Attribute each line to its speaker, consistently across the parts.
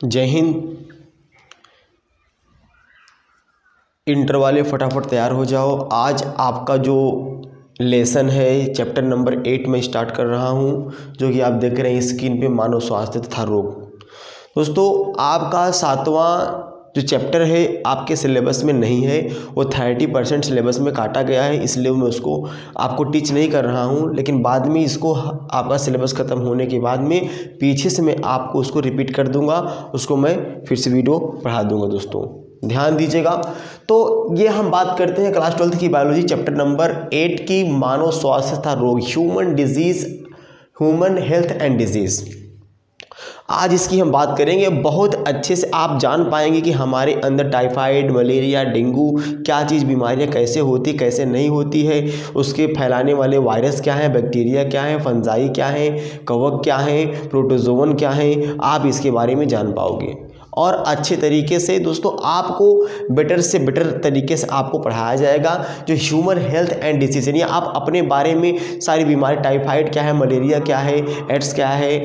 Speaker 1: जय हिंद। इंटर वाले फटाफट तैयार हो जाओ। आज आपका जो लेसन है चैप्टर नंबर 8 में स्टार्ट कर रहा हूं, जो कि आप देख रहे हैं स्क्रीन पे, मानव स्वास्थ्य तथा रोग। दोस्तों, आपका 7वां जो चैप्टर है आपके सिलेबस में नहीं है, वो 30% सिलेबस में काटा गया है, इसलिए मैं उसको आपको टीच नहीं कर रहा हूं। लेकिन बाद में इसको आपका सिलेबस ख़त्म होने के बाद में पीछे से मैं आपको उसको रिपीट कर दूंगा, उसको मैं फिर से वीडियो पढ़ा दूंगा। दोस्तों ध्यान दीजिएगा। तो ये हम बात करते हैं क्लास 12 की बायोलॉजी चैप्टर नंबर 8 की, मानव स्वास्थ्य तथा रोग, ह्यूमन हेल्थ एंड डिजीज़। आज इसकी हम बात करेंगे। बहुत अच्छे से आप जान पाएंगे कि हमारे अंदर टाइफाइड, मलेरिया, डेंगू क्या चीज़, बीमारियां कैसे होती, कैसे नहीं होती है, उसके फैलाने वाले वायरस क्या है, बैक्टीरिया क्या है, फंजाई क्या है, कवक क्या है, प्रोटोजोवन क्या है, आप इसके बारे में जान पाओगे। और अच्छे तरीके से दोस्तों आपको बेटर से बेटर तरीके से आपको पढ़ाया जाएगा। जो ह्यूमन हेल्थ एंड डिसीज, यानी आप अपने बारे में सारी बीमारी, टाइफाइड क्या है, मलेरिया क्या है, एड्स क्या है,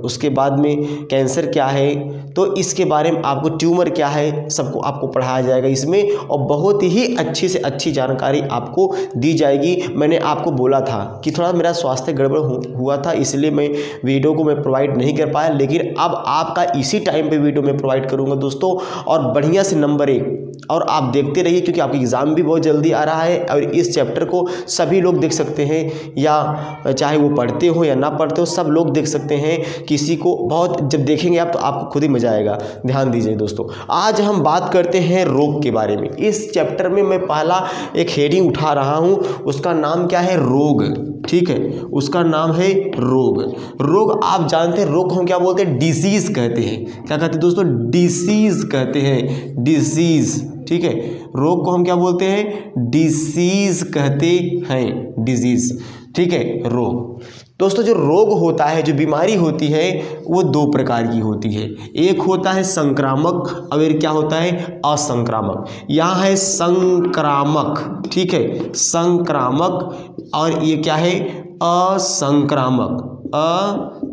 Speaker 1: उसके बाद में कैंसर क्या है, तो इसके बारे में आपको ट्यूमर क्या है, सबको आपको पढ़ाया जाएगा इसमें। और बहुत ही अच्छी से अच्छी जानकारी आपको दी जाएगी। मैंने आपको बोला था कि थोड़ा मेरा स्वास्थ्य गड़बड़ हुआ था, इसलिए मैं वीडियो को मैं प्रोवाइड नहीं कर पाया, लेकिन अब आपका इसी टाइम पे वीडियो में प्रोवाइड करूंगा दोस्तों, और बढ़िया से नंबर 1। और आप देखते रहिए, क्योंकि आपका एग्ज़ाम भी बहुत जल्दी आ रहा है और इस चैप्टर को सभी लोग देख सकते हैं, या चाहे वो पढ़ते हो या ना पढ़ते हो, सब लोग देख सकते हैं। किसी को बहुत जब देखेंगे आप तो आपको खुद ही मजा आएगा। ध्यान दीजिए दोस्तों, आज हम बात करते हैं रोग के बारे में। इस चैप्टर में मैं पहला एक हेडिंग उठा रहा हूँ, उसका नाम क्या है, रोग। ठीक है, उसका नाम है रोग। रोग आप जानते हैं, रोग को हम क्या बोलते हैं, डिजीज कहते हैं। क्या कहते हैं दोस्तों, डिसीज कहते हैं, डिजीज। ठीक है, रोग को हम क्या बोलते हैं, डिसीज कहते हैं, डिजीज। ठीक है, रोग। दोस्तों जो रोग होता है, जो बीमारी होती है, वो 2 प्रकार की होती है। एक होता है संक्रामक और एक क्या होता है, असंक्रामक। यहाँ है संक्रामक, ठीक है, संक्रामक, और ये क्या है, असंक्रामक।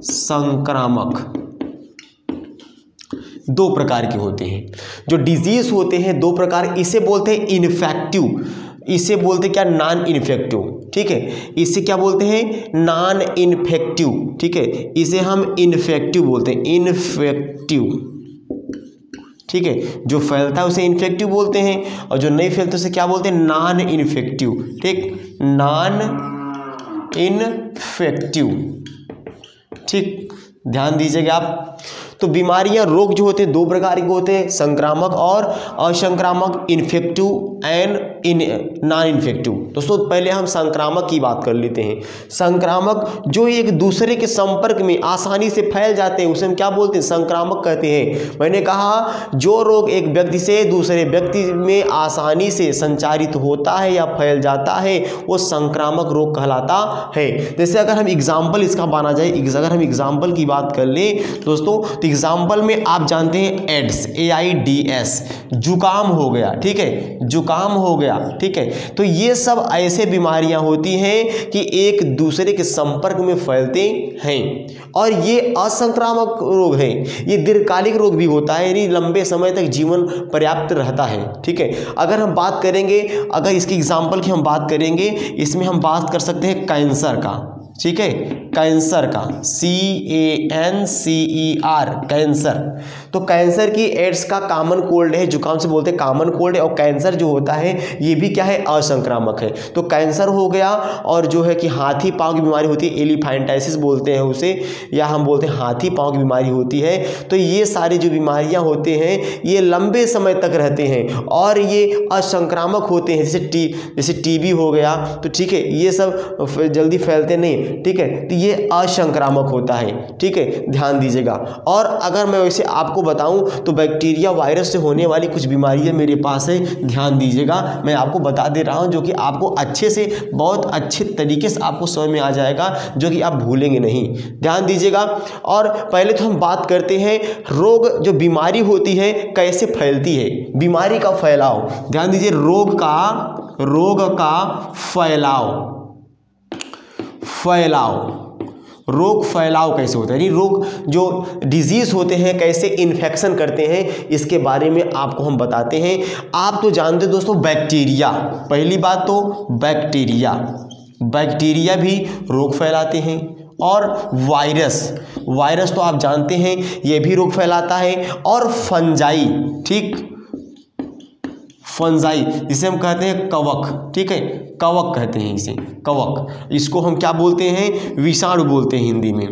Speaker 1: असंक्रामक 2 प्रकार के होते हैं। जो डिजीज होते हैं 2 प्रकार, इसे बोलते हैं इन्फेक्टिव, इसे बोलते हैं क्या, नॉन इन्फेक्टिव। ठीक है, इसे क्या बोलते हैं, नॉन इन्फेक्टिव। ठीक है, इसे हम इन्फेक्टिव बोलते हैं, इन्फेक्टिव। ठीक है, जो फैलता है उसे इन्फेक्टिव बोलते हैं, और जो नहीं फैलता उसे क्या बोलते हैं, नॉन इन्फेक्टिव। ठीक, नॉन इन्फेक्टिव। ठीक, ध्यान दीजिएगा आप। तो बीमारियां, रोग जो होते हैं 2 प्रकार के होते हैं, संक्रामक और असंक्रामक, इन्फेक्टिव एंड नॉन इन्फेक्टिव। दोस्तों पहले हम संक्रामक की बात कर लेते हैं। संक्रामक जो एक दूसरे के संपर्क में आसानी से फैल जाते हैं, उसे हम क्या बोलते हैं, संक्रामक कहते हैं। मैंने कहा जो रोग एक व्यक्ति से दूसरे व्यक्ति में आसानी से संचारित होता है या फैल जाता है, वो संक्रामक रोग कहलाता है। जैसे अगर हम एग्जाम्पल इसका माना जाए, अगर हम एग्जाम्पल की बात कर लें दोस्तों, तो एग्जाम्पल में आप जानते हैं एड्स, AIDS, जुकाम हो गया। ठीक है, जुकाम हो गया। ठीक है, तो ये सब ऐसे बीमारियां होती हैं कि एक दूसरे के संपर्क में फैलते हैं, और ये असंक्रामक रोग हैं। ये दीर्घकालिक रोग भी होता है, यानी लंबे समय तक जीवन पर्याप्त रहता है। ठीक है, अगर हम बात करेंगे, अगर इसकी एग्जाम्पल की हम बात करेंगे, इसमें हम बात कर सकते हैं कैंसर का। ठीक है, कैंसर का, CANCER, कैंसर। तो कैंसर की, एड्स का कॉमन कोल्ड है, जुकाम से बोलते हैं कॉमन कोल्ड है, और कैंसर जो होता है ये भी क्या है, असंक्रामक है। तो कैंसर हो गया, और जो है कि हाथी पांव की बीमारी होती है, एलिफेंटाइटिस बोलते हैं उसे, या हम बोलते हैं हाथी पांव की बीमारी होती है। तो ये सारी जो बीमारियां होते हैं ये लंबे समय तक रहते हैं, और ये असंक्रामक होते हैं। जैसे TB हो गया, तो ठीक है, ये सब जल्दी फैलते नहीं। ठीक है, तो ये असंक्रामक होता है। ठीक है, ध्यान दीजिएगा। और अगर मैं वैसे आपको बताऊं तो बैक्टीरिया, वायरस से होने वाली कुछ बीमारियां मेरे पास है, ध्यान दीजिएगा। मैं आपको बता दे रहा हूं, जो कि आपको अच्छे से, बहुत अच्छे तरीके से आपको समझ में आ जाएगा, जो कि आप भूलेंगे नहीं। ध्यान दीजिएगा। और पहले तो हम बात करते हैं रोग, जो बीमारी होती है कैसे फैलती है, बीमारी का फैलाव। ध्यान दीजिए, रोग का फैलाव, रोग फैलाव कैसे होता है, यानी रोग जो डिजीज़ होते हैं कैसे इन्फेक्शन करते हैं, इसके बारे में आपको हम बताते हैं। आप तो जानते हो दोस्तों बैक्टीरिया, पहली बात तो बैक्टीरिया भी रोग फैलाते हैं, और वायरस तो आप जानते हैं ये भी रोग फैलाता है, और फंजाई, ठीक, फंजाई जिसे हम कहते हैं कवक, ठीक है, कवक कहते हैं इसे, कवक, इसको हम क्या बोलते हैं, विषाणु बोलते हैं, हिंदी में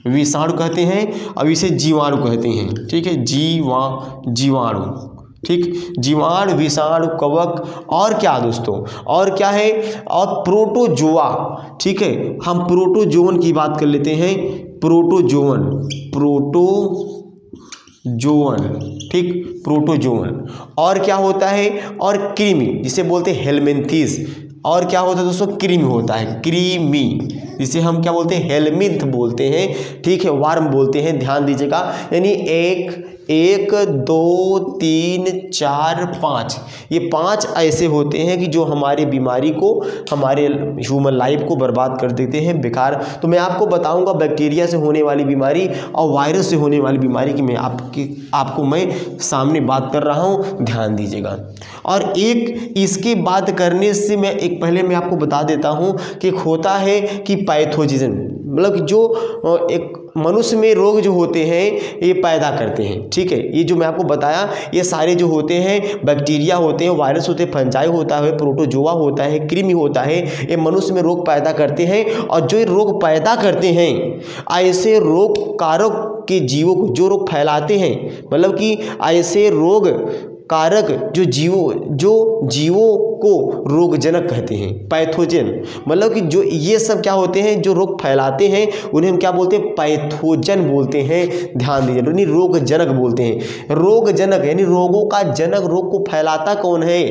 Speaker 1: विषाणु कहते हैं, अब इसे जीवाणु कहते हैं, ठीक है, जीवाणु, ठीक, जीवाणु, विषाणु, कवक, और क्या दोस्तों, और क्या है, और प्रोटोजोआ, ठीक है, हम प्रोटोजोवन की बात कर लेते हैं, प्रोटोजोवन, ठीक, प्रोटोजोवन, और क्या होता है, और कृमि जिसे बोलते हैं हेलमिंथेस, और क्या होता है दोस्तों, कृमि होता है, कृमि जिसे हम क्या बोलते हैं, हेलमिंथ बोलते हैं, ठीक है, वार्म बोलते हैं, ध्यान दीजिएगा, यानी 1 2 3 4 5, ये 5 ऐसे होते हैं कि जो हमारी बीमारी को, हमारे ह्यूमन लाइफ को बर्बाद कर देते हैं, बेकार। तो मैं आपको बताऊंगा बैक्टीरिया से होने वाली बीमारी और वायरस से होने वाली बीमारी की मैं आपको मैं सामने बात कर रहा हूँ, ध्यान दीजिएगा। और एक इसकी बात करने से पहले मैं आपको बता देता हूँ कि एक होता है कि पैथोजन, मतलब जो एक मनुष्य में रोग जो होते हैं ये पैदा करते हैं, ठीक है, ये जो मैं आपको बताया ये सारे जो होते हैं बैक्टीरिया होते हैं, वायरस होते हैं, फंजाई होता है, प्रोटोजोआ होता है, कृमि होता है, ये मनुष्य में रोग पैदा करते हैं। और जो ये रोग पैदा करते हैं ऐसे रोग कारक के जीवों को जो रोग फैलाते हैं, मतलब कि ऐसे रोग कारक जो जीवों को रोगजनक कहते हैं, पैथोजन, मतलब कि जो ये सब क्या होते हैं जो रोग फैलाते हैं उन्हें हम क्या बोलते हैं, पैथोजन बोलते हैं, ध्यान दीजिए, यानी रोगजनक बोलते हैं। रोगजनक यानी रोगों का जनक, रोग को फैलाता कौन है,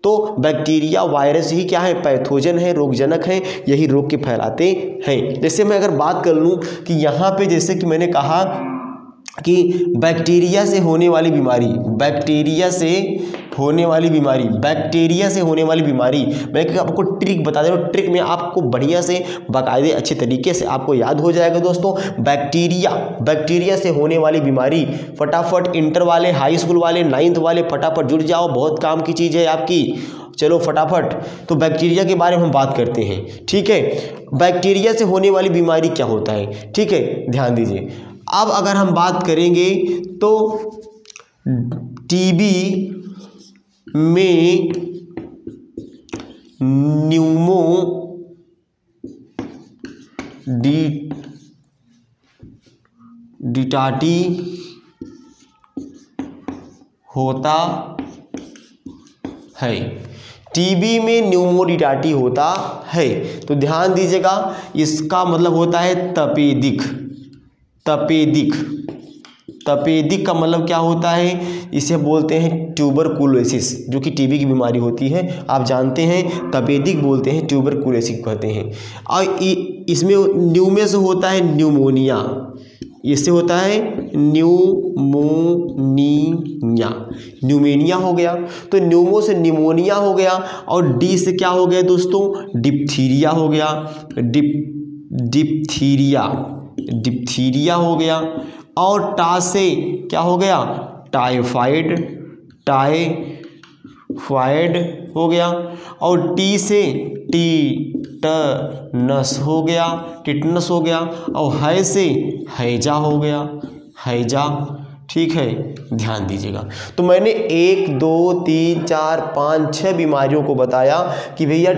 Speaker 1: तो बैक्टीरिया वायरस ही क्या है, पैथोजन है, रोगजनक है, यही रोग के फैलाते हैं। जैसे मैं अगर बात कर लूँ कि यहाँ पे जैसे कि मैंने कहा कि बैक्टीरिया से होने वाली बीमारी, मैं आपको ट्रिक बता दे रहा हूँ, ट्रिक में आपको बढ़िया से बाकायदे अच्छे तरीके से आपको याद हो जाएगा दोस्तों। बैक्टीरिया से होने वाली बीमारी, फटाफट इंटर वाले, हाई स्कूल वाले, 9th वाले फटाफट जुड़ जाओ, बहुत काम की चीज़ है आपकी, चलो फटाफट। तो बैक्टीरिया के बारे में हम बात करते हैं, ठीक है, बैक्टीरिया से होने वाली बीमारी क्या होता है, ठीक है, ध्यान दीजिए। अब अगर हम बात करेंगे तो टीबी में न्यूमोडिटाटी होता है, टीबी में न्यूमोडिटाटी होता है, तो ध्यान दीजिएगा, इसका मतलब होता है तपेदिक का मतलब क्या होता है, इसे बोलते हैं ट्यूबरकुलोसिस, जो कि टीबी की बीमारी होती है, आप जानते हैं, तपेदिक बोलते हैं, ट्यूबरकुलोसिस कहते हैं। और इसमें न्यू में से होता है न्यूमोनिया, इससे होता है न्यूमोनिया हो गया, तो न्यूमो से निमोनिया हो गया, और डी से क्या हो गया दोस्तों, डिप्थीरिया हो गया, डिप्थीरिया हो गया, और टा से क्या हो गया, टाइफाइड हो गया, और टी से टिटनस हो गया, और है से हैजा हो गया, ठीक है, ध्यान दीजिएगा। तो मैंने 1 2 3 4 5 6 बीमारियों को बताया कि भैया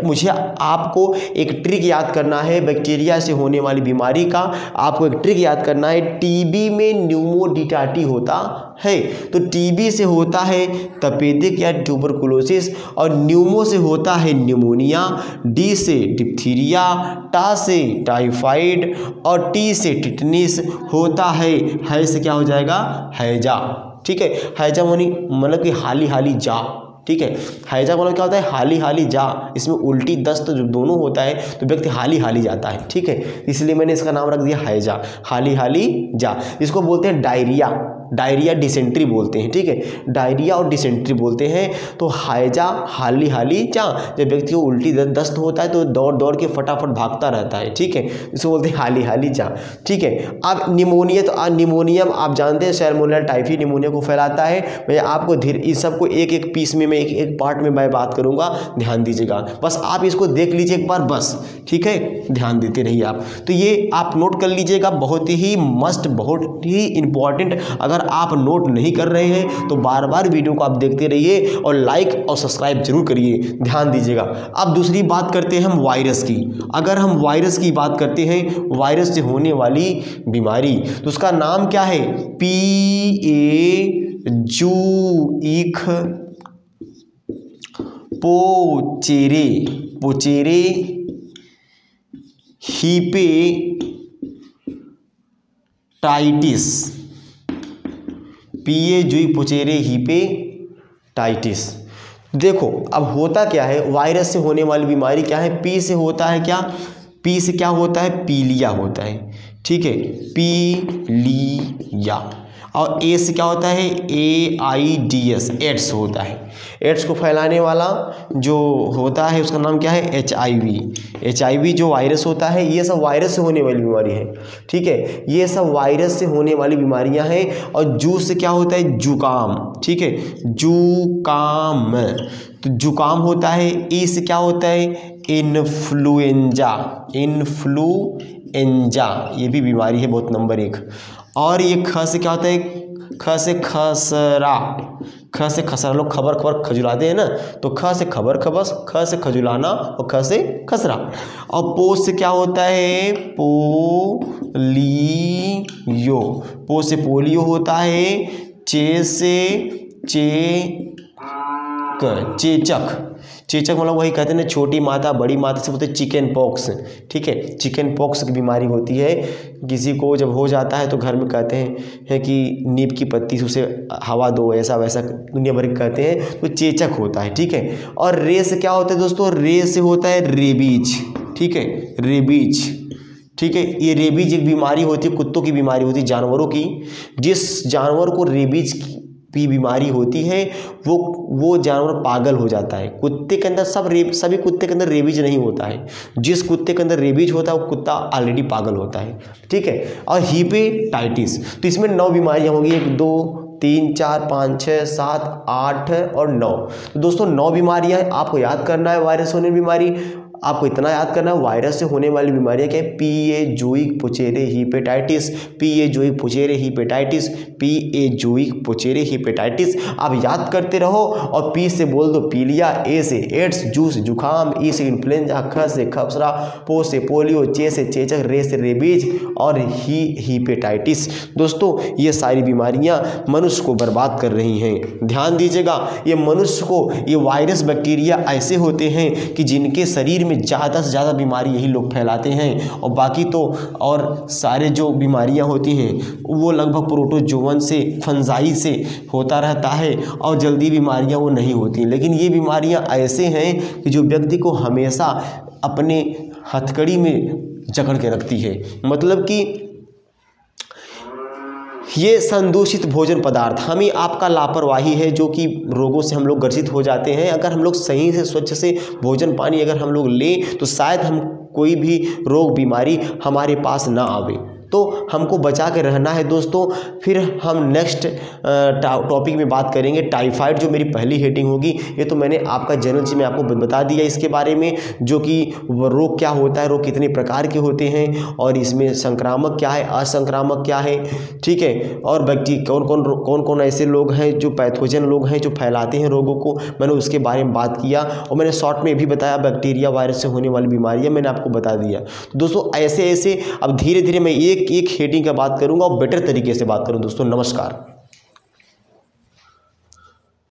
Speaker 1: मुझे आपको एक ट्रिक याद करना है बैक्टीरिया से होने वाली बीमारी का, आपको एक ट्रिक याद करना है। टीबी में न्यूमोडिटाटी होता है, तो टीबी से होता है तपेदिक या ट्यूबरकुलोसिस, और न्यूमो से होता है न्यूमोनिया, डी से डिप्थीरिया, टा से टाइफाइड, और टी से टिटनिस होता है से क्या हो जाएगा, हैजा, ठीक है। हैजा मतलब कि हाली जा, ठीक है। हैजा मतलब क्या होता है, हाली जा, इसमें उल्टी दस्त जो दोनों होता है, तो व्यक्ति हाली जाता है, ठीक है, इसलिए मैंने इसका नाम रख दिया हैजा, हाली जा। इसको बोलते हैं डायरिया, डायरिया डिसेंट्री बोलते हैं, ठीक है, डायरिया और डिसेंट्री बोलते हैं। तो हाइजा हाली हाली जा, जब व्यक्ति को उल्टी दस्त होता है तो दौड़ दौड़ के फटाफट भागता रहता है, ठीक है, इसको बोलते हैं हाली हाली जा, ठीक है। अब निमोनिया, तो निमोनियम आप जानते हैं सैल्मोनेला टाइफी निमोनिया को फैलाता है। मैं आपको धीरे इस सबको एक एक पीस में, मैं एक पार्ट में मैं बात करूंगा, ध्यान दीजिएगा, बस आप इसको देख लीजिए एक बार बस, ठीक है, ध्यान देते रहिए आप। तो ये आप नोट कर लीजिएगा, बहुत ही मस्ट, बहुत ही इंपॉर्टेंट। अगर आप नोट नहीं कर रहे हैं तो बार बार वीडियो को आप देखते रहिए और लाइक और सब्सक्राइब जरूर करिए, ध्यान दीजिएगा। अब दूसरी बात करते हैं हम वायरस की। अगर हम वायरस की बात करते हैं, वायरस से होने वाली बीमारी, तो उसका नाम क्या है, पीएजुइक पोचेरे, पोचेरे हीपेटाइटिस, पीएजुइक पोचेरे हीपेटाइटिस। देखो अब होता क्या है, वायरस से होने वाली बीमारी क्या है, पी से होता है क्या, पी से क्या होता है, पीलिया होता है, ठीक है, पीलिया। और ए से क्या होता है, AIDS, एड्स होता है। एड्स को फैलाने वाला जो होता है उसका नाम क्या है, HIV जो वायरस होता है, ये सब वायरस से होने वाली बीमारी है, ठीक है, ये सब वायरस से होने वाली बीमारियां हैं। और जू से क्या होता है, जुकाम, ठीक है, जुकाम, तो जुकाम होता है। ई से क्या होता है, इन्फ्लुएंजा, इन्फ्लुएंजा ये भी बीमारी है बहुत नंबर 1। और ये ख से क्या होता है, ख से खसरा, ख से खसरा, लोग खबर खबर खजुलाते हैं ना, तो ख से खबर खबस, ख से खजुलाना और ख से खसरा। और पो से क्या होता है, पोलियो, पो से पोलियो होता है। चे से चेचक, चेचक मतलब वही कहते हैं ना, छोटी माता बड़ी माता से बोलते हैं चिकन पॉक्स, ठीक है, चिकन पॉक्स की बीमारी होती है। किसी को जब हो जाता है तो घर में कहते हैं कि नीम की पत्ती से उसे हवा दो, ऐसा वैसा दुनिया भर के कहते हैं, तो चेचक होता है, ठीक है। और रे से क्या होता है दोस्तों, रे से होता है रेबीज, ठीक है, रेबीज, ठीक है। ये रेबीज एक बीमारी होती है, कुत्तों की बीमारी होती है, जानवरों की। जिस जानवर को रेबीज की बीमारी होती है वो जानवर पागल हो जाता है। कुत्ते के अंदर सभी कुत्ते के अंदर रेबीज नहीं होता है। जिस कुत्ते के अंदर रेबीज होता है वो कुत्ता ऑलरेडी पागल होता है, ठीक है। और हीपेटाइटिस, तो इसमें 9 बीमारियां होंगी, 1 2 3 4 5 6 7 8 और 9। तो दोस्तों 9 बीमारियां आपको याद करना है। वायरस होने बीमारी आपको इतना याद करना है, वायरस से होने वाली बीमारियां क्या है, पीएजुइक पोचेरे हीपेटाइटिस, पीएजुइक पोचेरे हीपेटाइटिस, पीएजुइक पोचेरे हीपेटाइटिस। आप याद करते रहो। और पी से बोल दो पीलिया, ए से एड्स, जू से जुकाम, ई से इन्फ्लुएंजा, ख से खसरा, पो से पोलियो, चे से चेचक, रे से रेबीज और हीपेटाइटिस। दोस्तों ये सारी बीमारियां मनुष्य को बर्बाद कर रही हैं, ध्यान दीजिएगा। ये मनुष्य को, ये वायरस बैक्टीरिया ऐसे होते हैं कि जिनके शरीर में ज़्यादा से ज़्यादा बीमारी यही लोग फैलाते हैं। और बाकी तो और सारे जो बीमारियां होती हैं वो लगभग प्रोटोजोवन से, फंजाई से होता रहता है और जल्दी बीमारियां वो नहीं होती। लेकिन ये बीमारियां ऐसे हैं कि जो व्यक्ति को हमेशा अपने हथकड़ी में जकड़ के रखती है। मतलब कि ये संदूषित भोजन पदार्थ, हमें आपका लापरवाही है जो कि रोगों से हम लोग ग्रसित हो जाते हैं। अगर हम लोग सही से स्वच्छ से भोजन पानी अगर हम लोग लें तो शायद हम कोई भी रोग बीमारी हमारे पास ना आवे। तो हमको बचा के रहना है दोस्तों। फिर हम नेक्स्ट टॉपिक में बात करेंगे टाइफाइड, जो मेरी पहली हेडिंग होगी। ये तो मैंने आपका जनरल जी में आपको बता दिया इसके बारे में, जो कि रोग क्या होता है, रोग कितने प्रकार के होते हैं और इसमें संक्रामक क्या है, असंक्रामक क्या है, ठीक है। और व्यक्ति कौन कौन ऐसे लोग हैं जो पैथोजन लोग हैं जो फैलाते हैं रोगों को, मैंने उसके बारे में बात किया। और मैंने शॉर्ट में भी बताया बैक्टीरिया वायरस से होने वाली बीमारियाँ मैंने आपको बता दिया। तो दोस्तों ऐसे ऐसे अब धीरे धीरे मैं एक हेडिंग का बात करूंगा और बेटर तरीके से बात करूं दोस्तों। नमस्कार।